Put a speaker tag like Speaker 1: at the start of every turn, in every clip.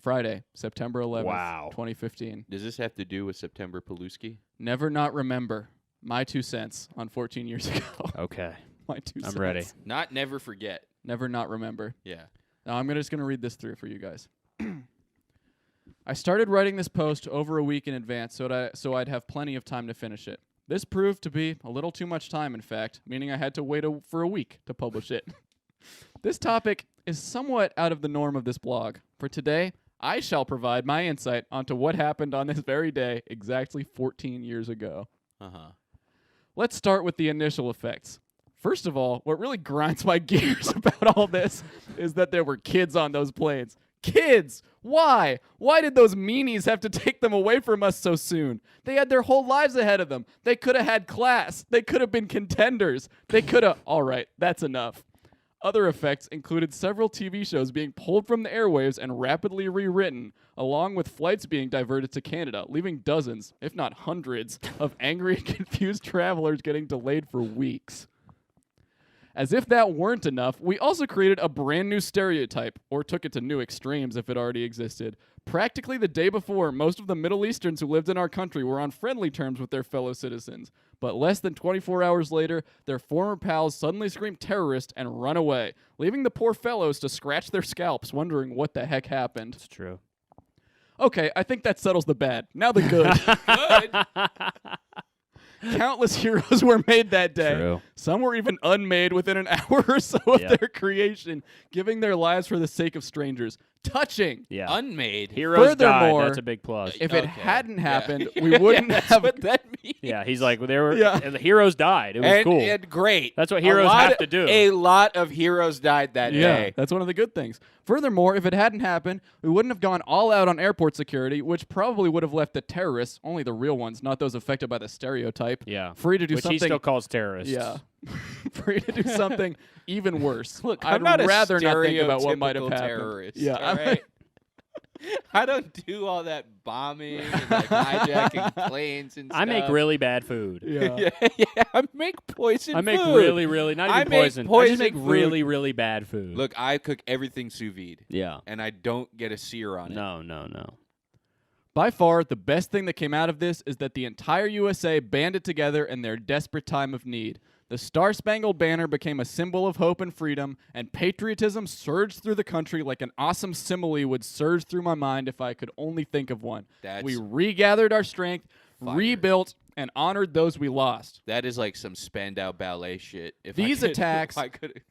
Speaker 1: Friday, September 11th,
Speaker 2: Wow.
Speaker 1: 2015.
Speaker 3: Does this have to do with September Paluski?
Speaker 1: Never not remember. My 2 cents on 14 years ago.
Speaker 2: Okay.
Speaker 1: My 2 cents.
Speaker 2: I'm ready.
Speaker 3: Not never forget.
Speaker 1: Never not remember.
Speaker 3: Yeah.
Speaker 1: Now I'm just going to read this through for you guys. I started writing this post over a week in advance so I'd have plenty of time to finish it. This proved to be a little too much time, in fact, meaning I had to wait for a week to publish it. This topic is somewhat out of the norm of this blog. For today, I shall provide my insight onto what happened on this very day exactly 14 years ago.
Speaker 3: Uh-huh.
Speaker 1: Let's start with the initial effects. First of all, what really grinds my gears about all this is that there were kids on those planes. Kids! Why? Why did those meanies have to take them away from us so soon? They had their whole lives ahead of them. They could have had class. They could have been contenders. They could have... All right, that's enough. Other effects included several TV shows being pulled from the airwaves and rapidly rewritten, along with flights being diverted to Canada, leaving dozens, if not hundreds, of angry and confused travelers getting delayed for weeks. As if that weren't enough, we also created a brand new stereotype, or took it to new extremes if it already existed. Practically the day before, most of the Middle Easterns who lived in our country were on friendly terms with their fellow citizens. But less than 24 hours later, their former pals suddenly scream terrorist and run away, leaving the poor fellows to scratch their scalps, wondering what the heck happened.
Speaker 2: It's true.
Speaker 1: Okay, I think that settles the bad. Now the good.
Speaker 3: Good.
Speaker 1: Countless heroes were made that day.
Speaker 2: True.
Speaker 1: Some were even unmade within an hour or so of
Speaker 2: Yeah.
Speaker 1: their creation, giving their lives for the sake of strangers. Touching.
Speaker 2: Yeah.
Speaker 3: Unmade.
Speaker 2: Heroes died.
Speaker 1: Furthermore,
Speaker 2: That's a big plus.
Speaker 1: If it
Speaker 3: Okay.
Speaker 1: hadn't
Speaker 3: Yeah.
Speaker 1: happened, we wouldn't
Speaker 3: That's
Speaker 1: have...
Speaker 3: what that means.
Speaker 2: Yeah, he's like, they were.
Speaker 1: Yeah.
Speaker 2: The heroes died. It was cool.
Speaker 3: And great.
Speaker 2: That's what heroes have to do.
Speaker 3: A lot of heroes died that
Speaker 1: Yeah,
Speaker 3: day.
Speaker 1: that's one of the good things. Furthermore, if it hadn't happened, we wouldn't have gone all out on airport security, which probably would have left the terrorists, only the real ones, not those affected by the stereotype,
Speaker 2: Yeah.
Speaker 1: free to do
Speaker 2: Which
Speaker 1: something...
Speaker 2: he still calls terrorists.
Speaker 1: Yeah. Free to do something even worse.
Speaker 3: Look,
Speaker 1: I'd
Speaker 3: I'm not a
Speaker 1: rather not think about what might have
Speaker 3: stereotypical
Speaker 1: happened.
Speaker 3: terrorist,
Speaker 1: Yeah,
Speaker 3: all right? I don't do all that bombing and like hijacking planes and stuff.
Speaker 2: I make really bad food.
Speaker 1: yeah.
Speaker 3: yeah, I make poison
Speaker 2: I make
Speaker 3: food.
Speaker 2: really, not
Speaker 3: I
Speaker 2: even
Speaker 3: make
Speaker 2: poison. I just
Speaker 3: poison
Speaker 2: make
Speaker 3: food.
Speaker 2: really bad food.
Speaker 3: Look, I cook everything sous vide,
Speaker 2: Yeah.
Speaker 3: and I don't get a sear on it.
Speaker 2: No.
Speaker 1: By far, the best thing that came out of this is that the entire USA banded together in their desperate time of need. The Star-Spangled Banner became a symbol of hope and freedom, and patriotism surged through the country like an awesome simile would surge through my mind if I could only think of one.
Speaker 3: That's
Speaker 1: We regathered our strength,
Speaker 3: fire.
Speaker 1: rebuilt, and honored those we lost.
Speaker 3: That is like some Spandau Ballet shit. If
Speaker 1: These
Speaker 3: I could,
Speaker 1: attacks-
Speaker 3: if I could.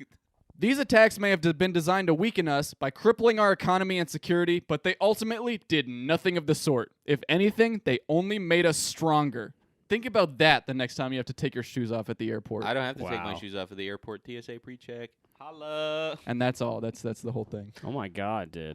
Speaker 1: These attacks may have been designed to weaken us by crippling our economy and security, but they ultimately did nothing of the sort. If anything, they only made us stronger. Think about that the next time you have to take your shoes off at the airport.
Speaker 3: I don't have to take my
Speaker 2: Wow.
Speaker 3: shoes off at the airport. TSA pre-check. Holla.
Speaker 1: And that's all. That's the whole thing.
Speaker 2: Oh my God, dude.